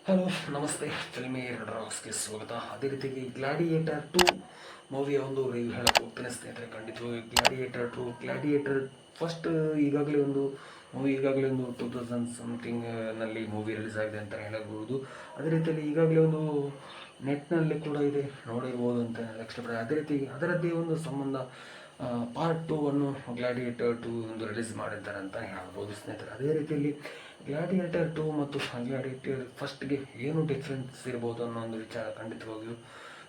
Hello ನಮಸ್ತೆ, filmy ರಾಕ್ಸ್ಗೆ ಸ್ವಾಗತ. ಅದೇ ರೀತಿಯಾಗಿ ಗ್ಲಾಡಿಯೇಟರ್ 2 ಮೂವಿಯ ಒಂದು ರಿವ್ಯೂ ಹೇಳಕ್ಕೆ ಹೋಗ್ತೇನೆ ಸ್ನೇಹಿತರೆ. ಖಂಡಿತವಾಗಿ ಗ್ಲಾಡಿಯೇಟರ್ ಫಸ್ಟ್ ಈಗಾಗಲೇ ಒಂದು ಮೂವಿ 2000 ಸಮಥಿಂಗ್ ನಲ್ಲಿ ಮೂವಿ ರಿಲೀಸ್ ಆಗಿದೆ ಅಂತ ಹೇಳಬಹುದು. ಅದೇ ರೀತಿಯಲ್ಲಿ ಈಗಾಗಲೇ ಒಂದು ನೆಟ್ನಲ್ಲಿ ಕೂಡ ಇದೆ, ನೋಡಿರ್ಬೋದು ಅಂತ ಇಷ್ಟಪಡ್ತಾರೆ. ಅದೇ ರೀತಿ ಅದರದ್ದೇ ಒಂದು ಸಂಬಂಧ ಪಾರ್ಟ್ 2 ಅನ್ನು ಗ್ಲಾಡಿಯೇಟರ್ 2 ಒಂದು ರಿಲೀಸ್ ಮಾಡಿದ್ದಾರೆ ಅಂತ ಹೇಳ್ಬೋದು ಸ್ನೇಹಿತರೆ. ಅದೇ ರೀತಿಯಲ್ಲಿ ಗ್ಲಾಡಿಯೇಟರ್ 2 ಮತ್ತು ಗ್ಲಾಡಿಯೇಟರ್ ಫಸ್ಟ್ಗೆ ಏನು ಡಿಫ್ರೆನ್ಸ್ ಇರ್ಬೋದು ಅನ್ನೋ ಒಂದು ವಿಚಾರ ಖಂಡಿತವಾಗಿಯೂ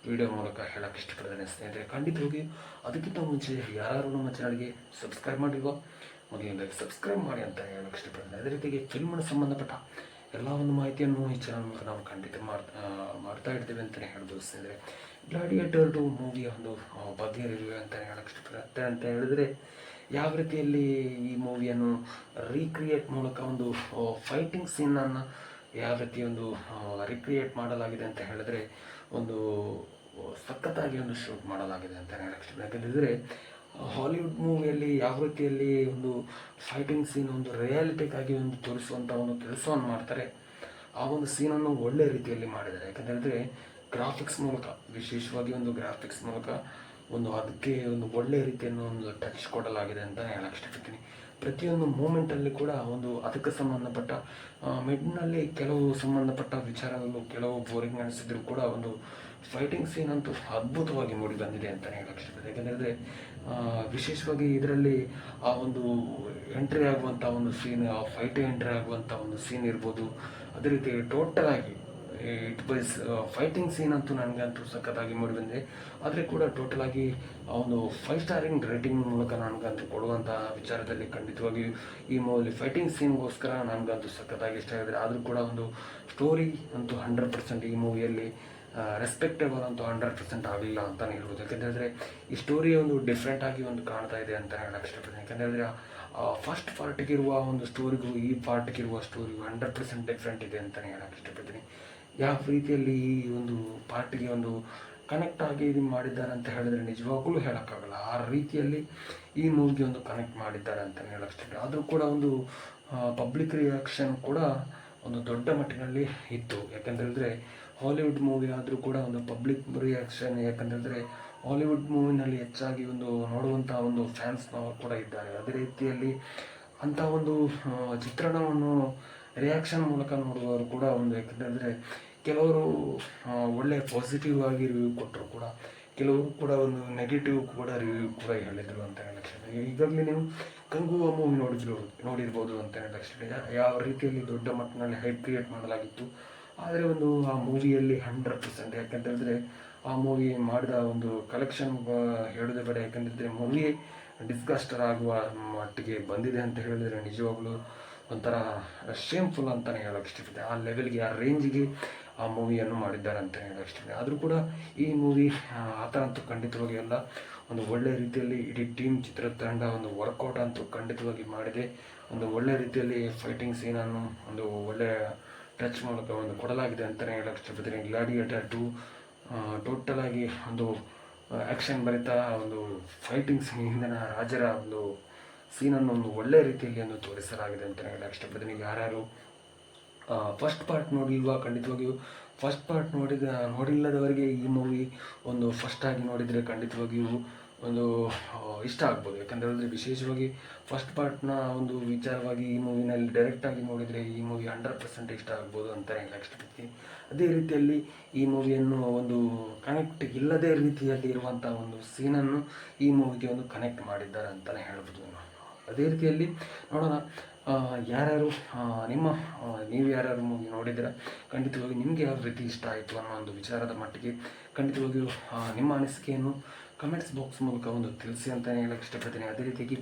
ವಿಡಿಯೋ ಮೂಲಕ ಹೇಳಕ್ಕೆ ಇಷ್ಟಪಡ್ತೇನೆ ಸ್ನೇಹಿತರೆ. ಖಂಡಿತವಾಗಿ ಅದಕ್ಕಿಂತ ಮುಂಚೆ ಯಾರು ನಮ್ಮ ಚಾನಲ್ಗೆ ಸಬ್ಸ್ಕ್ರೈಬ್ ಮಾಡಿಲ್ವೋ ಮೊದಲಿಗೆ ಸಬ್ಸ್ಕ್ರೈಬ್ ಮಾಡಿ ಅಂತ ಹೇಳಕ್ಕೆ ಇಷ್ಟಪಡ್ತೇನೆ. ಅದೇ ರೀತಿಗೆ ಫಿಲ್ಮ್ನ ಸಂಬಂಧಪಟ್ಟ ಎಲ್ಲ ಒಂದು ಮಾಹಿತಿಯನ್ನು ಈ ಚಾನಲ್ ಮೂಲಕ ನಾವು ಖಂಡಿತ ಮಾಡ್ತಾ ಇರ್ತೀವಿ ಅಂತಲೇ ಹೇಳ್ಬೋದು ಸ್ನೇಹಿತರೆ. ಗ್ಲಾಡಿಯೇಟರ್ 2 ಮೂವಿಯ ಒಂದು ಬಗ್ಗೆ ರಿವ್ಯೂ ಅಂತಲೇ ಹೇಳಕ್ಕೆ ಇಷ್ಟಪಡುತ್ತೆ ಅಂತ ಹೇಳಿದ್ರೆ, ಯಾವ ರೀತಿಯಲ್ಲಿ ಈ ಮೂವಿಯನ್ನು ರೀಕ್ರಿಯೇಟ್ ಮೂಲಕ ಒಂದು ಫೈಟಿಂಗ್ ಸೀನನ್ನು ಯಾವ ರೀತಿ ಒಂದು ರೀಕ್ರಿಯೇಟ್ ಮಾಡಲಾಗಿದೆ ಅಂತ ಹೇಳಿದ್ರೆ, ಒಂದು ಸಖತ್ತಾಗಿ ಒಂದು ಶೂಟ್ ಮಾಡಲಾಗಿದೆ ಅಂತ ಹೇಳಕ್ಕೆ ಇಷ್ಟ. ಯಾಕಂದರೆ ಹಾಲಿವುಡ್ ಮೂವಿಯಲ್ಲಿ ಯಾವ ರೀತಿಯಲ್ಲಿ ಒಂದು ಫೈಟಿಂಗ್ ಸೀನ್ ಒಂದು ರಿಯಾಲಿಟಿಗಾಗಿ ಒಂದು ತೋರಿಸುವಂಥ ಒಂದು ಕೆಲಸವನ್ನು ಮಾಡ್ತಾರೆ, ಆ ಒಂದು ಸೀನನ್ನು ಒಳ್ಳೆ ರೀತಿಯಲ್ಲಿ ಮಾಡಿದ್ದಾರೆ. ಯಾಕಂತೇಳಿದ್ರೆ ಗ್ರಾಫಿಕ್ಸ್ ಮೂಲಕ, ವಿಶೇಷವಾಗಿ ಒಂದು ಗ್ರಾಫಿಕ್ಸ್ ಮೂಲಕ ಒಂದು ಅದಕ್ಕೆ ಒಂದು ಒಳ್ಳೆಯ ರೀತಿಯನ್ನು ಒಂದು ಟಚ್ ಕೊಡಲಾಗಿದೆ ಅಂತ ಹೇಳಕ್ಕೆ ಇಷ್ಟಪಡ್ತೀನಿ. ಪ್ರತಿಯೊಂದು ಮೂಮೆಂಟಲ್ಲಿ ಕೂಡ ಒಂದು ಅದಕ್ಕೆ ಸಂಬಂಧಪಟ್ಟ ಮಿಡ್ನಲ್ಲಿ ಕೆಲವು ಸಂಬಂಧಪಟ್ಟ ವಿಚಾರಗಳು ಕೆಲವು ಬೋರಿಂಗ್ ಅನಿಸಿದ್ರು ಕೂಡ ಒಂದು ಫೈಟಿಂಗ್ ಸೀನ್ ಅಂತೂ ಅದ್ಭುತವಾಗಿ ಮೂಡಿ ಬಂದಿದೆ ಅಂತಲೇ ಹೇಳಕ್ಕೆ ಇಷ್ಟಪಡ್ತೀನಿ. ಯಾಕಂದರೆ ವಿಶೇಷವಾಗಿ ಇದರಲ್ಲಿ ಆ ಒಂದು ಎಂಟ್ರಿ ಆಗುವಂಥ ಒಂದು ಸೀನ್, ಆ ಫೈಟ್ ಎಂಟ್ರಿ ಆಗುವಂಥ ಒಂದು ಸೀನ್ ಇರ್ಬೋದು. ಅದೇ ರೀತಿ ಟೋಟಲ್ ಆಗಿ ಇಟ್ ಬೈಸ್ ಫೈಟಿಂಗ್ ಸೀನ್ ಅಂತೂ ನನಗಂತೂ ಸಖತ್ತಾಗಿ ಮೂಡಿ ಬಂದಿದೆ. ಆದರೆ ಕೂಡ ಟೋಟಲ್ ಆಗಿ ಆ ಒಂದು 5 ಸ್ಟಾರಿಂಗ್ ರೇಟಿಂಗ್ ಮೂಲಕ ನನಗಂತೂ ಕೊಡುವಂಥ ವಿಚಾರದಲ್ಲಿ ಖಂಡಿತವಾಗಿ ಈ ಮೂವಿಲಿ ಫೈಟಿಂಗ್ ಸೀನ್ಗೋಸ್ಕರ ನನಗಂತೂ ಸಖತ್ತಾಗಿ ಇಷ್ಟ ಆಗಿದೆ. ಆದರೂ ಕೂಡ ಒಂದು ಸ್ಟೋರಿ ಅಂತೂ 100% ಈ ಮೂವಿಯಲ್ಲಿ ರೆಸ್ಪೆಕ್ಟೇಬಲ್ ಅಂತೂ 100% ಆಗಲಿಲ್ಲ ಅಂತಲೇ ಹೇಳ್ಬೋದು. ಯಾಕೆಂದರೆ ಈ ಸ್ಟೋರಿ ಒಂದು ಡಿಫ್ರೆಂಟಾಗಿ ಒಂದು ಕಾಣ್ತಾ ಇದೆ ಅಂತ ಹೇಳಕ್ಕೆ ಇಷ್ಟಪಡ್ತೀನಿ. ಯಾಕೆಂದರೆ ಫಸ್ಟ್ ಪಾರ್ಟಿಗಿರುವ ಒಂದು ಸ್ಟೋರಿಗೂ ಈ ಪಾರ್ಟಿಗಿರುವ ಸ್ಟೋರಿಗೂ 100% ಡಿಫ್ರೆಂಟ್ ಇದೆ ಅಂತಲೇ ಹೇಳಕ್ಕೆ ಇಷ್ಟಪಡ್ತೀನಿ. ಯಾವ ರೀತಿಯಲ್ಲಿ ಈ ಒಂದು ಪಾರ್ಟಿಗೆ ಒಂದು ಕನೆಕ್ಟ್ ಆಗಿ ಇದು ಮಾಡಿದ್ದಾರೆ ಅಂತ ಹೇಳಿದ್ರೆ ನಿಜವಾಗ್ಲೂ ಹೇಳೋಕ್ಕಾಗಲ್ಲ. ಆ ರೀತಿಯಲ್ಲಿ ಈ ಮೂವಿಗೆ ಒಂದು ಕನೆಕ್ಟ್ ಮಾಡಿದ್ದಾರೆ ಅಂತಲೇ ಹೇಳಕ್ಕೆ ಇಷ್ಟಪಡ್ತೀನಿ. ಆದರೂ ಕೂಡ ಒಂದು ಪಬ್ಲಿಕ್ ರಿಯಾಕ್ಷನ್ ಕೂಡ ಒಂದು ದೊಡ್ಡ ಮಟ್ಟಿನಲ್ಲಿ ಇತ್ತು. ಯಾಕಂತೇಳಿದ್ರೆ ಹಾಲಿವುಡ್ ಮೂವಿ ಆದರೂ ಕೂಡ ಒಂದು ಪಬ್ಲಿಕ್ ರಿಯಾಕ್ಷನ್, ಯಾಕಂತೇಳಿದ್ರೆ ಹಾಲಿವುಡ್ ಮೂವಿನಲ್ಲಿ ಹೆಚ್ಚಾಗಿ ಒಂದು ನೋಡುವಂಥ ಒಂದು ಫ್ಯಾನ್ಸ್ನವರು ಕೂಡ ಇದ್ದಾರೆ. ಅದೇ ರೀತಿಯಲ್ಲಿ ಅಂಥ ಒಂದು ಚಿತ್ರಣವನ್ನು ರಿಯಾಕ್ಷನ್ ಮೂಲಕ ನೋಡುವವರು ಕೂಡ ಒಂದು, ಯಾಕಂತೇಳಿದ್ರೆ ಕೆಲವರು ಒಳ್ಳೆಯ ಪಾಸಿಟಿವ್ ಆಗಿ ರಿವ್ಯೂ ಕೊಟ್ಟರು ಕೂಡ, ಕೆಲವರು ಕೂಡ ಒಂದು ನೆಗೆಟಿವ್ ಕೂಡ ರಿವ್ಯೂ ಕೂಡ ಹೇಳಿದರು ಅಂತ ಹೇಳಕ್ಕೆ. ಈಗಾಗಲೇ ನೀವು ಕಂಗುವ ಮೂವಿ ನೋಡಿರ್ಬೋದು ಅಂತ ಹೇಳಕ್ಕೆ. ಯಾವ ರೀತಿಯಲ್ಲಿ ದೊಡ್ಡ ಮಟ್ಟಿನಲ್ಲಿ ಹೈಪ್ ಕ್ರಿಯೇಟ್ ಮಾಡಲಾಗಿತ್ತು. ಆದರೆ ಒಂದು ಆ ಮೂವಿಯಲ್ಲಿ 100%, ಯಾಕಂತೇಳಿದ್ರೆ ಆ ಮೂವಿ ಮಾಡಿದ ಒಂದು ಕಲೆಕ್ಷನ್ ಹೇಳೋದೇ ಬೇಡ. ಯಾಕಂತೇಳಿದ್ರೆ ಮೂವಿ ಡಿಸ್ಗಸ್ಟರ್ ಆಗುವ ಮಟ್ಟಿಗೆ ಬಂದಿದೆ ಅಂತ ಹೇಳಿದರೆ ನಿಜವಾಗ್ಲೂ ಒಂಥರ ಶೇಮ್ಫುಲ್ ಅಂತಲೇ ಹೇಳೋಕ್ಕೆ ಇಷ್ಟಪಡ್ತೀನಿ. ಆ ಲೆವೆಲ್ಗೆ, ಆ ರೇಂಜಿಗೆ ಆ ಮೂವಿಯನ್ನು ಮಾಡಿದ್ದಾರೆ ಅಂತ ಹೇಳೋಕ್ಕೆ ಇಷ್ಟಪಡ್ತೀನಿ. ಆದರೂ ಕೂಡ ಈ ಮೂವಿ ಆ ಥರ ಅಂತೂ ಖಂಡಿತವಾಗಿ ಅಲ್ಲ. ಒಂದು ಒಳ್ಳೆಯ ರೀತಿಯಲ್ಲಿ ಇಡೀ ಟೀಮ್ ಚಿತ್ರತಂಡ ಒಂದು ವರ್ಕೌಟ್ ಅಂತೂ ಖಂಡಿತವಾಗಿ ಮಾಡಿದೆ. ಒಂದು ಒಳ್ಳೆಯ ರೀತಿಯಲ್ಲಿ ಫೈಟಿಂಗ್ ಸೀನನ್ನು ಒಂದು ಒಳ್ಳೆಯ ಟಚ್ ಮೂಲಕ ಒಂದು ಕೊಡಲಾಗಿದೆ ಅಂತಲೇ ಹೇಳೋಕ್ಕೆ ಇಷ್ಟಪಡ್ತೀನಿ. ಗ್ಲಾಡಿಯೇಟರ್ 2 ಟೋಟಲ್ ಆಗಿ ಒಂದು ಆ್ಯಕ್ಷನ್ ಭರಿತ ಒಂದು ಫೈಟಿಂಗ್ ಸೀನ್, ಹಿಂದಿನ ರಾಜರ ಒಂದು ಸೀನನ್ನು ಒಂದು ಒಳ್ಳೆಯ ರೀತಿಯಲ್ಲಿ ಒಂದು ತೋರಿಸಲಾಗಿದೆ ಅಂತಲೇ ಹೇಳಕ್ಕೆ ಇಷ್ಟಪಡ್ತೀನಿ. ಯಾರ್ಯಾರು ಫಸ್ಟ್ ಪಾರ್ಟ್ ನೋಡಿಲ್ವಾ, ಖಂಡಿತವಾಗಿಯೂ ಫಸ್ಟ್ ಪಾರ್ಟ್ ನೋಡಿಲ್ಲದವರಿಗೆ ಈ ಮೂವಿ ಒಂದು ಫಸ್ಟಾಗಿ ನೋಡಿದರೆ ಖಂಡಿತವಾಗಿಯೂ ಒಂದು ಇಷ್ಟ ಆಗ್ಬೋದು. ಯಾಕಂತೇಳಿದ್ರೆ ವಿಶೇಷವಾಗಿ ಫಸ್ಟ್ ಪಾರ್ಟ್ನ ಒಂದು ವಿಚಾರವಾಗಿ ಈ ಮೂವಿನಲ್ಲಿ ಡೈರೆಕ್ಟಾಗಿ ನೋಡಿದರೆ ಈ ಮೂವಿ 100% ಇಷ್ಟ ಆಗ್ಬೋದು ಅಂತ ಹೇಳಕ್ಕೆ ಇಷ್ಟಪಡ್ತೀನಿ. ಅದೇ ರೀತಿಯಲ್ಲಿ ಈ ಮೂವಿಯನ್ನು ಒಂದು ಕನೆಕ್ಟ್ ಇಲ್ಲದೇ ರೀತಿಯಲ್ಲಿ ಇರುವಂಥ ಒಂದು ಸೀನನ್ನು ಈ ಮೂವಿಗೆ ಒಂದು ಕನೆಕ್ಟ್ ಮಾಡಿದ್ದಾರೆ ಅಂತಲೇ ಹೇಳ್ಬೋದು. ಅದೇ ರೀತಿಯಲ್ಲಿ ನೋಡೋಣ ಯಾರ್ಯಾರು ನೀವು ಯಾರ್ಯಾರು ಮೂವಿ ನೋಡಿದ್ದೀರ, ಖಂಡಿತವಾಗಿ ನಿಮಗೆ ಯಾವ ರೀತಿ ಇಷ್ಟ ಆಯಿತು ಅನ್ನೋ ಒಂದು ವಿಚಾರದ ಮಟ್ಟಿಗೆ ಖಂಡಿತವಾಗಿಯೂ ನಿಮ್ಮ ಅನಿಸಿಕೆಯನ್ನು ಕಮೆಂಟ್ಸ್ ಬಾಕ್ಸ್ ಮೂಲಕ ಒಂದು ತಿಳಿಸಿ ಅಂತಲೇ ಹೇಳಕ್ಕೆ ಇಷ್ಟಪಡ್ತೀನಿ. ಅದೇ ರೀತಿಯಾಗಿ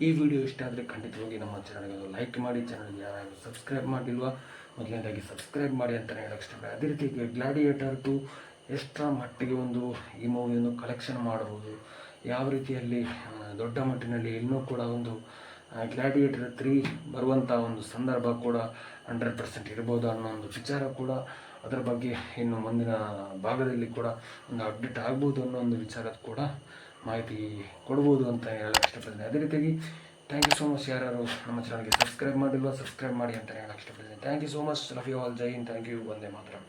ಈ ವಿಡಿಯೋ ಇಷ್ಟ ಆದರೆ ಖಂಡಿತವಾಗಿ ನಮ್ಮ ಚಾನಲ್ಗೆ ಒಂದು ಲೈಕ್ ಮಾಡಿ, ಚಾನಲ್ಗೆ ಯಾರು ಸಬ್ಸ್ಕ್ರೈಬ್ ಮಾಡಿಲ್ವಾ ಮೊದಲನೇದಾಗಿ ಸಬ್ಸ್ಕ್ರೈಬ್ ಮಾಡಿ ಅಂತಲೇ ಹೇಳಕ್ಕೆ ಇಷ್ಟಪಡ್ತೀನಿ. ಅದೇ ರೀತಿಯಾಗಿ ಗ್ಲಾಡಿಯೇಟರ್ 2 ಎಷ್ಟರ ಮಟ್ಟಿಗೆ ಒಂದು ಈ ಮೂವಿಯನ್ನು ಕಲೆಕ್ಷನ್ ಮಾಡಬಹುದು, ಯಾವ ರೀತಿಯಲ್ಲಿ ದೊಡ್ಡ ಮಟ್ಟಿನಲ್ಲಿ ಇನ್ನೂ ಕೂಡ ಒಂದು ಗ್ಲಾಡಿಯೇಟರ್ 3 ಬರುವಂಥ ಒಂದು ಸಂದರ್ಭ ಕೂಡ 100% ಇರ್ಬೋದು ಅನ್ನೋ ಒಂದು ವಿಚಾರ ಕೂಡ, ಅದರ ಬಗ್ಗೆ ಇನ್ನು ಮುಂದಿನ ಭಾಗದಲ್ಲಿ ಕೂಡ ಒಂದು ಅಪ್ಡೇಟ್ ಆಗ್ಬೋದು ಅನ್ನೋ ಒಂದು ವಿಚಾರದ ಕೂಡ ಮಾಹಿತಿ ಕೊಡ್ಬೋದು ಅಂತ ಹೇಳಕ್ಕೆ ಇಷ್ಟಪಡ್ತೀನಿ. ಅದೇ ರೀತಿಯಾಗಿ ಥ್ಯಾಂಕ್ ಯು ಸೋ ಮಚ್. ಯಾರು ನಮ್ಮ ಚಾನಲ್ಗೆ ಸಬ್ಸ್ಕ್ರೈಬ್ ಮಾಡಿಲ್ವ, ಸಬ್ಸ್ಕ್ರೈಬ್ ಮಾಡಿ ಅಂತಲೇ ಹೇಳಕ್ಕೆ ಇಷ್ಟಪಡ್ತೀನಿ. Thank you so much. Love you all. ಜೈ ಹಿಂದ್. Thank you. ವಂದೇ ಮಾತರಂ.